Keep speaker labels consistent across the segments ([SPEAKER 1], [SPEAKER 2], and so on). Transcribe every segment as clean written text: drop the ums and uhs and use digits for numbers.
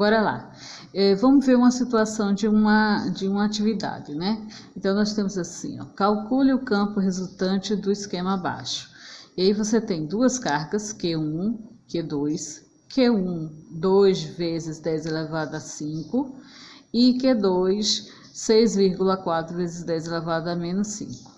[SPEAKER 1] Bora lá. Vamos ver uma situação de uma atividade, né? Então, nós temos assim, ó, calcule o campo resultante do esquema abaixo. E aí você tem duas cargas, Q1, Q2, Q1, 2 vezes 10 elevado a 5, e Q2, 6,4 vezes 10 elevado a menos 5.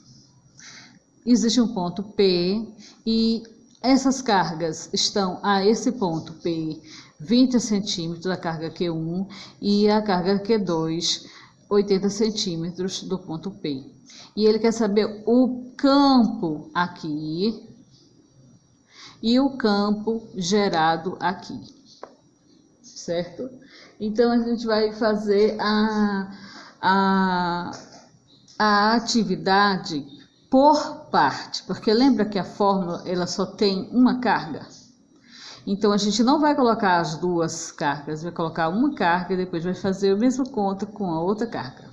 [SPEAKER 1] Existe um ponto P e essas cargas estão a esse ponto P 20 centímetros da carga Q1 e a carga Q2 80 centímetros do ponto P. E ele quer saber o campo aqui e o campo gerado aqui, certo? Então a gente vai fazer a atividade por parte, porque lembra que a fórmula ela só tem uma carga? Então a gente não vai colocar as duas cargas, vai colocar uma carga e depois vai fazer a mesma conta com a outra carga.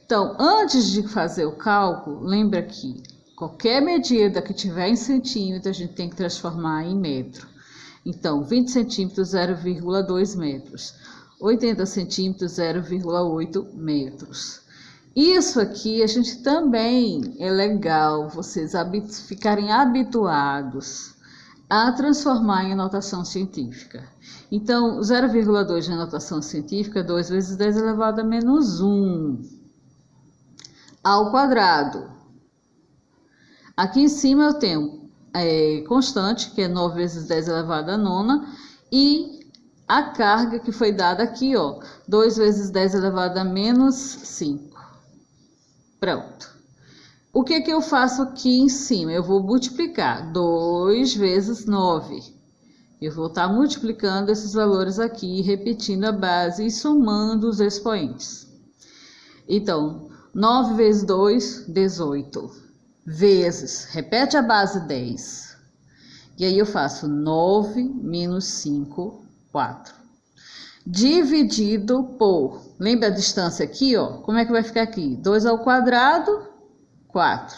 [SPEAKER 1] Então, antes de fazer o cálculo, lembra que qualquer medida que tiver em centímetro, a gente tem que transformar em metro. Então, 20 centímetros, 0,2 metros. 80 centímetros, 0,8 metros. Isso aqui, a gente também é legal vocês ficarem habituados a transformar em notação científica. Então, 0,2 na notação científica, 2 vezes 10 elevado a menos 1 ao quadrado. Aqui em cima eu tenho constante, que é 9 vezes 10 elevado a nona, e a carga que foi dada aqui, ó, 2 vezes 10 elevado a menos 5. Pronto. O que que eu faço aqui em cima? Eu vou multiplicar 2 vezes 9. Eu vou estar multiplicando esses valores aqui, repetindo a base e somando os expoentes. Então, 9 vezes 2, 18. Vezes, repete a base 10. E aí eu faço 9 menos 5, 4. Dividido por, lembra a distância aqui, ó? Como é que vai ficar aqui? 2 ao quadrado, 4.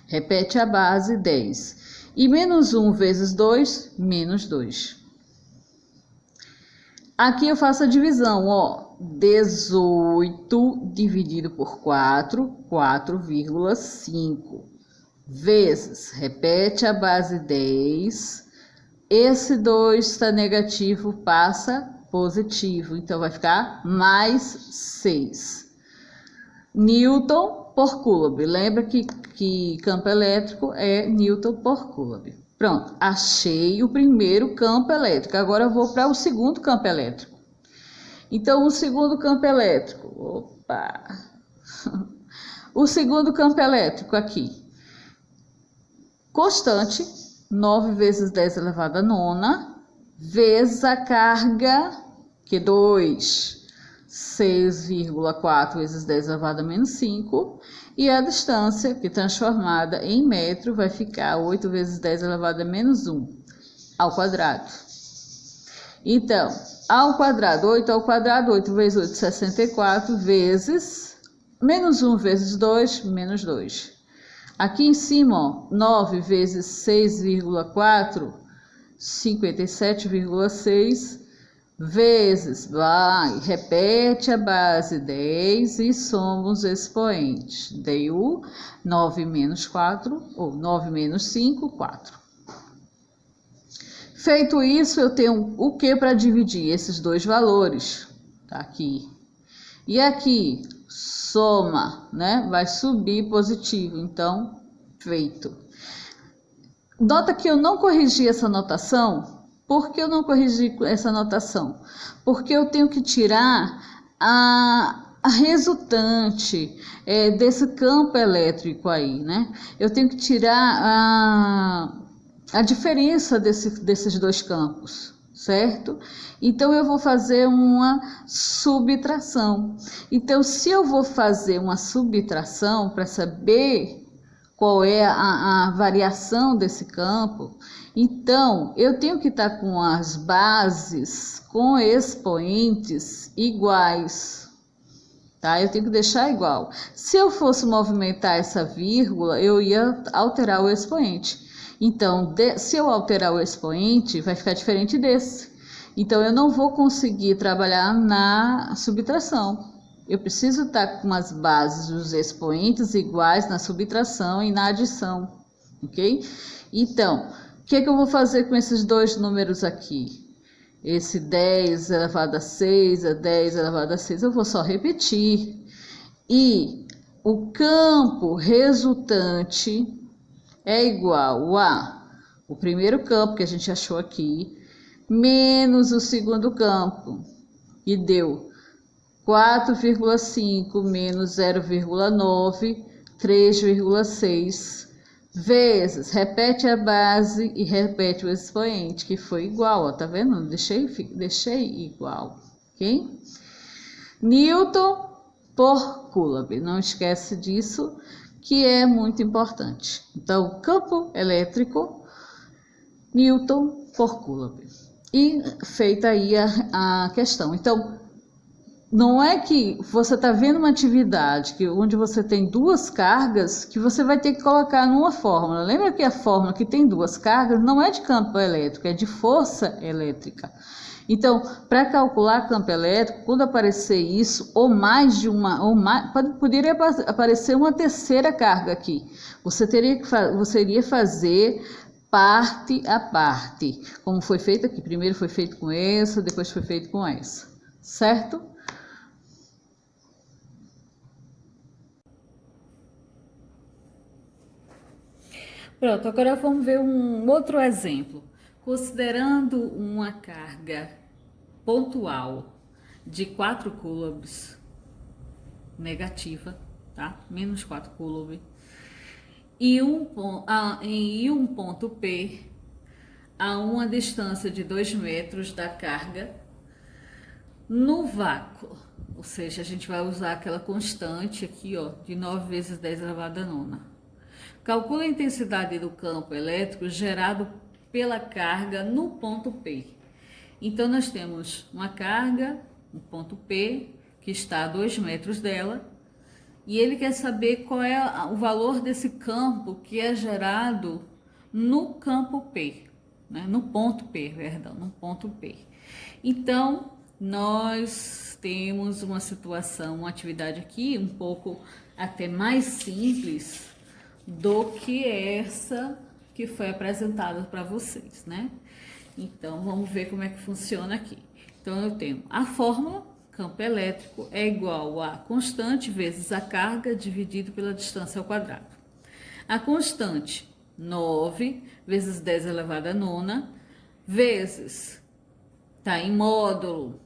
[SPEAKER 1] Repete a base, 10. E menos 1 vezes 2, menos 2. Aqui eu faço a divisão, ó. 18 dividido por 4, 4,5. Vezes, repete a base 10. Esse 2 está negativo, passa positivo, então vai ficar mais 6. Newton por Coulomb. Lembra que campo elétrico é Newton por Coulomb. Pronto, achei o primeiro campo elétrico. Agora eu vou para o segundo campo elétrico. Então, o segundo campo elétrico, o segundo campo elétrico aqui, constante, 9 vezes 10 elevado a nona, vezes a carga Q2, 6,4 vezes 10 elevado a menos 5, e a distância, que transformada em metro, vai ficar 8 vezes 10 elevado a menos 1, ao quadrado. Então, ao quadrado, 8 ao quadrado, 8 vezes 8, 64, vezes, menos 1 vezes 2, menos 2. Aqui em cima, ó, 9 vezes 6,4, 57,6, vezes, vai, repete a base 10 e soma os expoentes. Deu 9 menos 4, ou 9 menos 5, 4. Feito isso, eu tenho o que para dividir? Esses dois valores, tá aqui. E aqui, soma, né? Vai subir positivo, então, feito. Nota que eu não corrigi essa notação. Por que eu não corrigi essa notação? Porque eu tenho que tirar a resultante desse campo elétrico aí, né? Eu tenho que tirar a diferença desses dois campos, certo? Então, eu vou fazer uma subtração. Então, se eu vou fazer uma subtração para saber qual é a variação desse campo, então, eu tenho que estar com as bases, com expoentes iguais, tá? Eu tenho que deixar igual. Se eu fosse movimentar essa vírgula, eu ia alterar o expoente. Então, se eu alterar o expoente, vai ficar diferente desse. Então, eu não vou conseguir trabalhar na subtração. Eu preciso estar com as bases dos expoentes iguais na subtração e na adição, ok? Então, o que é que eu vou fazer com esses dois números aqui? Esse 10 elevado a 6, a 10 elevado a 6, eu vou só repetir. E o campo resultante é igual a o primeiro campo que a gente achou aqui, menos o segundo campo, e deu 4,5 menos 0,9, 3,6, vezes, repete a base e repete o expoente, que foi igual, ó, tá vendo? Deixei igual, ok? Newton por Coulomb, não esquece disso, que é muito importante. Então, campo elétrico, Newton por Coulomb. E feita aí a questão. Então, não é que você está vendo uma atividade onde você tem duas cargas que você vai ter que colocar numa fórmula. Lembra que a fórmula que tem duas cargas não é de campo elétrico, é de força elétrica. Então, para calcular campo elétrico, quando aparecer isso, ou mais de uma, poderia aparecer uma terceira carga aqui. Você iria fazer parte a parte, como foi feito aqui. Primeiro foi feito com essa, depois foi feito com essa, certo? Pronto, agora vamos ver um outro exemplo. Considerando uma carga pontual de 4 coulombs negativa, tá? Menos 4 coulomb, e um ponto P a uma distância de 2 metros da carga no vácuo. Ou seja, a gente vai usar aquela constante aqui, ó, de 9 vezes 10 elevado a nona. Calcula a intensidade do campo elétrico gerado pela carga no ponto P. Então, nós temos uma carga, um ponto P, que está a 2 metros dela, e ele quer saber qual é o valor desse campo que é gerado no campo P, né? No ponto P, perdão, no ponto P. Então, nós temos uma situação, uma atividade aqui um pouco até mais simples do que essa que foi apresentada para vocês, né? Então, vamos ver como é que funciona aqui. Então, eu tenho a fórmula, campo elétrico é igual a constante vezes a carga dividido pela distância ao quadrado. A constante, 9 vezes 10 elevado a nona, vezes, tá em módulo,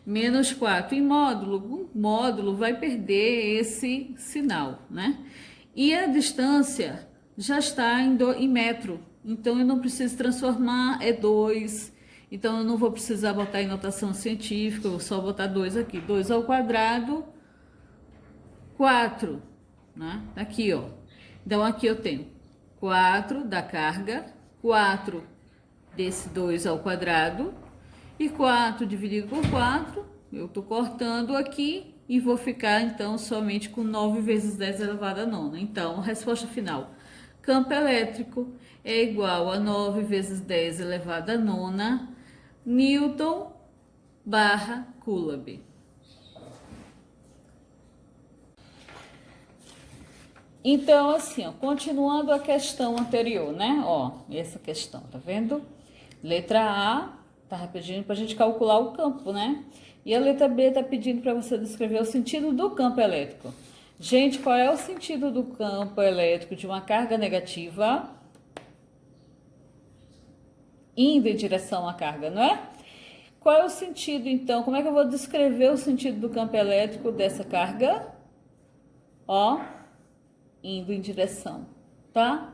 [SPEAKER 1] menos 4 em módulo, o módulo vai perder esse sinal, né? E a distância já está em metro, então eu não preciso transformar, é 2, então eu não vou precisar botar em notação científica, eu vou só botar 2 aqui, 2 ao quadrado, 4, né? Aqui, ó. Então aqui eu tenho 4 da carga, 4 desse 2 ao quadrado, e 4 dividido por 4, eu tô cortando aqui, e vou ficar, então, somente com 9 vezes 10 elevado a nona. Então, a resposta final, campo elétrico é igual a 9 vezes 10 elevado a nona, Newton barra Coulomb. Então, assim, ó, continuando a questão anterior, né? Ó, essa questão, tá vendo? Letra A, tá pedindo pra gente calcular o campo, né? E a letra B está pedindo para você descrever o sentido do campo elétrico. Gente, qual é o sentido do campo elétrico de uma carga negativa indo em direção à carga, não é? Qual é o sentido, então? Como é que eu vou descrever o sentido do campo elétrico dessa carga? Ó, indo em direção, tá?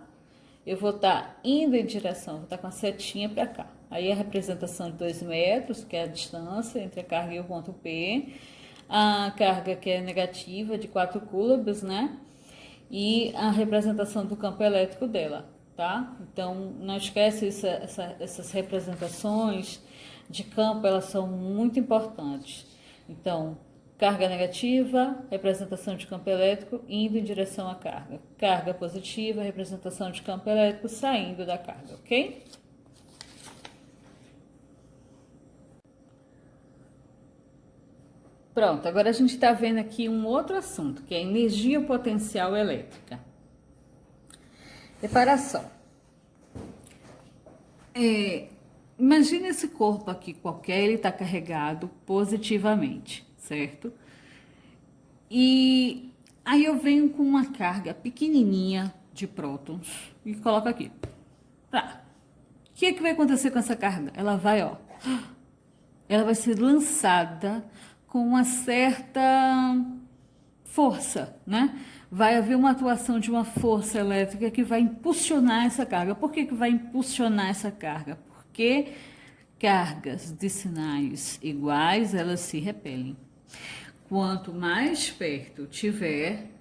[SPEAKER 1] Eu vou estar indo em direção, vou estar com a setinha para cá. Aí a representação de 2 metros, que é a distância entre a carga e o ponto P. A carga que é negativa, de 4 coulombs, né? E a representação do campo elétrico dela, tá? Então, não esquece essas representações de campo, elas são muito importantes. Então, carga negativa, representação de campo elétrico indo em direção à carga. Carga positiva, representação de campo elétrico saindo da carga, ok? Pronto, agora a gente está vendo aqui um outro assunto, que é energia potencial elétrica. Reparação. Imagina esse corpo aqui qualquer, ele está carregado positivamente, certo? E aí eu venho com uma carga pequenininha de prótons e coloco aqui. Tá. O que vai acontecer com essa carga? Ela vai ser lançada com uma certa força, né? Vai haver uma atuação de uma força elétrica que vai impulsionar essa carga. Por que vai impulsionar essa carga? Porque cargas de sinais iguais, elas se repelem. Quanto mais perto tiver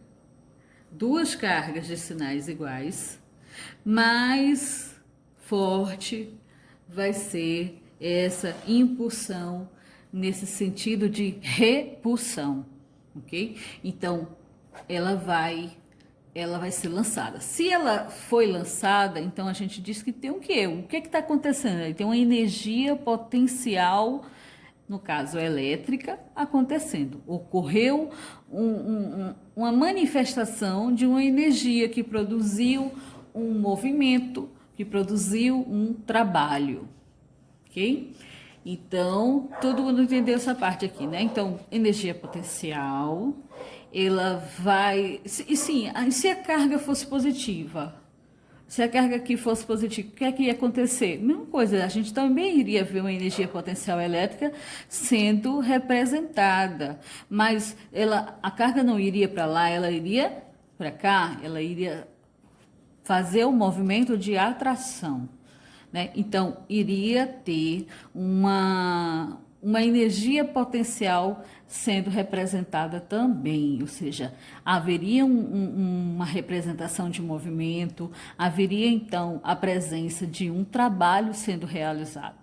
[SPEAKER 1] duas cargas de sinais iguais, mais forte vai ser essa impulsão nesse sentido de repulsão, ok? Então, ela vai ser lançada. Se ela foi lançada, então a gente diz que tem o quê? O que está acontecendo? Tem uma energia potencial, no caso elétrica, acontecendo. Ocorreu uma manifestação de uma energia que produziu um movimento, que produziu um trabalho, ok? Então, todo mundo entendeu essa parte aqui, né? Então, energia potencial, ela vai... se a carga fosse positiva, se a carga aqui fosse positiva, o que é que ia acontecer? Mesma coisa, a gente também iria ver uma energia potencial elétrica sendo representada, mas a carga não iria para lá, ela iria para cá, ela iria fazer o movimento de atração, né? Então, iria ter uma energia potencial sendo representada também, ou seja, haveria uma representação de movimento, haveria então a presença de um trabalho sendo realizado.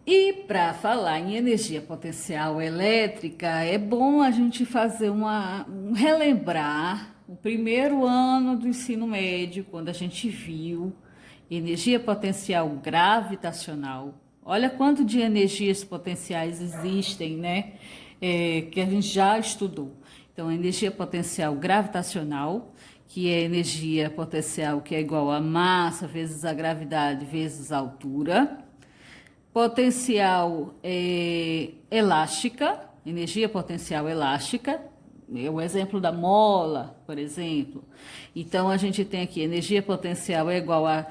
[SPEAKER 1] E para falar em energia potencial elétrica, é bom a gente fazer relembrar o primeiro ano do ensino médio, quando a gente viu energia potencial gravitacional. Olha quanto de energias potenciais existem, né? Que a gente já estudou. Então, energia potencial gravitacional, que é energia potencial que é igual a massa vezes a gravidade vezes a altura. Potencial elástica, energia potencial elástica, é o exemplo da mola, por exemplo. Então, a gente tem aqui, energia potencial é igual a...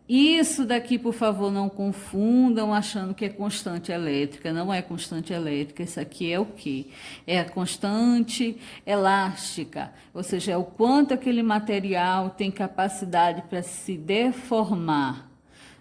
[SPEAKER 1] Isso daqui, por favor, não confundam achando que é constante elétrica. Não é constante elétrica, isso aqui é o quê? É a constante elástica, ou seja, é o quanto aquele material tem capacidade para se deformar,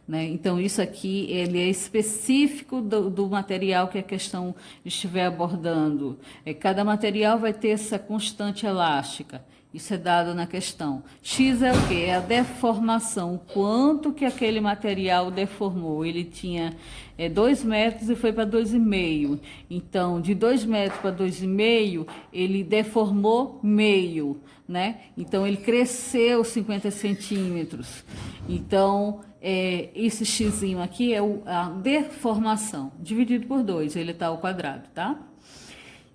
[SPEAKER 1] né? Então, isso aqui ele é específico do material que a questão estiver abordando. Cada material vai ter essa constante elástica. Isso é dado na questão. X é o quê? É a deformação. O quanto que aquele material deformou. Ele tinha 2 metros e foi para 2,5. Então, de 2 metros para 2,5, ele deformou meio, né? Então, ele cresceu 50 centímetros. Então, esse x aqui é a deformação, dividido por 2, ele está ao quadrado, tá?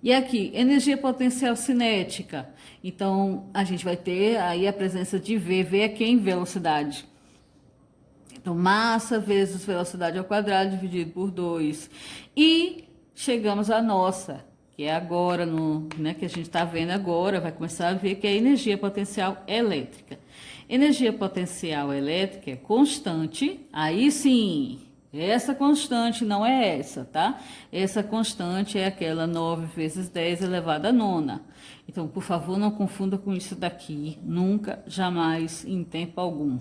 [SPEAKER 1] E aqui, energia potencial cinética. Então, a gente vai ter aí a presença de V. V é quem? Velocidade. Então, massa vezes velocidade ao quadrado, dividido por 2. E chegamos à nossa, que é agora, né, que a gente está vendo agora, vai começar a ver que é a energia potencial elétrica. Energia potencial elétrica é constante, aí sim, essa constante não é essa, tá? Essa constante é aquela 9 vezes 10 elevado a nona. Então, por favor, não confunda com isso daqui, nunca, jamais, em tempo algum.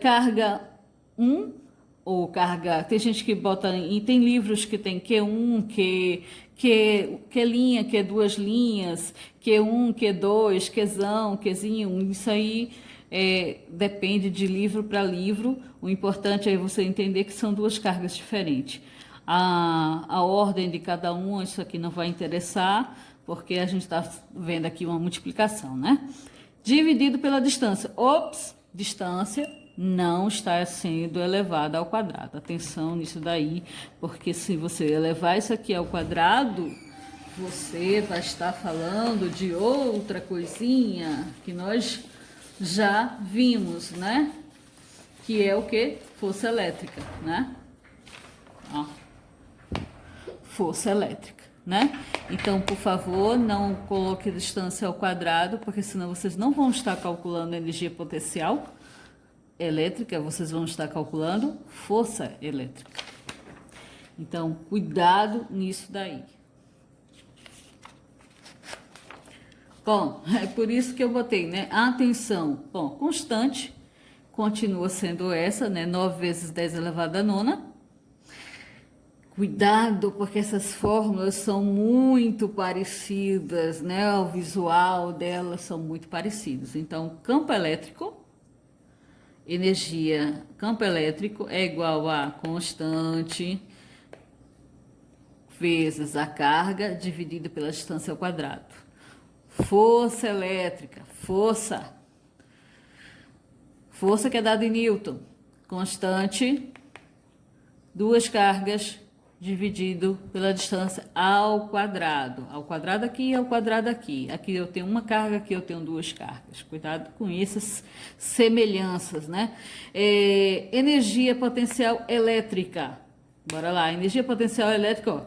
[SPEAKER 1] Carga 1, ou carga, tem gente que bota, e tem livros que tem Q1, Q linha, Q2 linhas, Q1, Q2, Qzão, Qzinho, isso aí depende de livro para livro. O importante é você entender que são duas cargas diferentes. A ordem de cada um, isso aqui não vai interessar, porque a gente está vendo aqui uma multiplicação, né? Dividido pela distância. Ops, distância não está sendo elevada ao quadrado. Atenção nisso daí, porque se você elevar isso aqui ao quadrado, você vai estar falando de outra coisinha que nós já vimos, né? Que é o que? Força elétrica, né? Ó. Força elétrica, né? Então, por favor, não coloque a distância ao quadrado, porque senão vocês não vão estar calculando energia potencial elétrica, vocês vão estar calculando força elétrica. Então, cuidado nisso daí. Bom, é por isso que eu botei, né? Atenção, bom, constante, continua sendo essa, né? 9 vezes 10 elevado a nona. Cuidado, porque essas fórmulas são muito parecidas, né? O visual delas são muito parecidos. Então, campo elétrico, energia, campo elétrico é igual a constante vezes a carga dividida pela distância ao quadrado. Força elétrica, força que é dada em Newton, constante, duas cargas dividido pela distância ao quadrado. Ao quadrado aqui e ao quadrado aqui. Aqui eu tenho uma carga, aqui eu tenho duas cargas. Cuidado com essas semelhanças, né? Energia potencial elétrica. Bora lá, energia potencial elétrica, ó,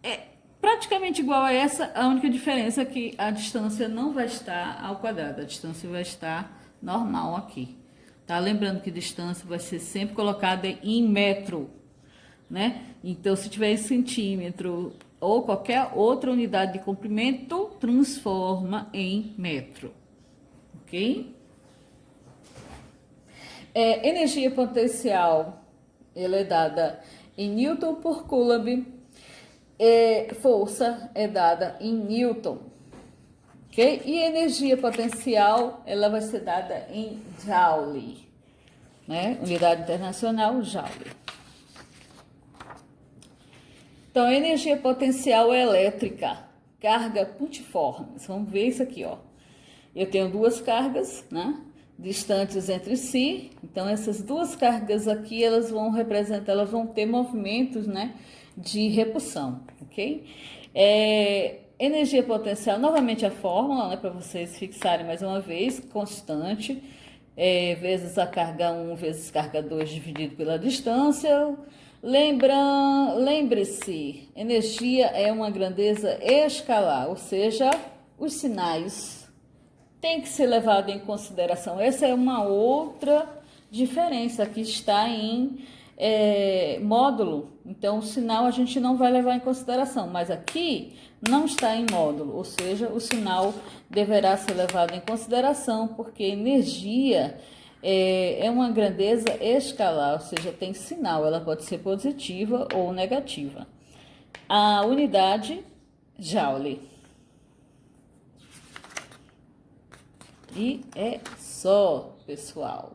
[SPEAKER 1] é praticamente igual a essa, a única diferença é que a distância não vai estar ao quadrado, a distância vai estar normal aqui. Tá? Lembrando que distância vai ser sempre colocada em metro, né? Então, se tiver em centímetro ou qualquer outra unidade de comprimento, transforma em metro, ok? Energia potencial, ela é dada em Newton por Coulomb, força é dada em Newton, ok? E energia potencial, ela vai ser dada em Joule, né? Unidade internacional, Joule. Então, energia potencial elétrica, carga puntiforme. Vamos ver isso aqui, ó. Eu tenho duas cargas, né? Distantes entre si. Então, essas duas cargas aqui, elas vão representar, elas vão ter movimentos, né? De repulsão, ok? Energia potencial, novamente a fórmula, né? Para vocês fixarem mais uma vez, constante, vezes a carga 1 vezes carga 2 dividido pela distância. Lembre-se, energia é uma grandeza escalar, ou seja, os sinais têm que ser levados em consideração. Essa é uma outra diferença que está em módulo. Então, o sinal a gente não vai levar em consideração, mas aqui não está em módulo, ou seja, o sinal deverá ser levado em consideração, porque energia é uma grandeza escalar, ou seja, tem sinal, ela pode ser positiva ou negativa. A unidade, Joule. E é só, pessoal.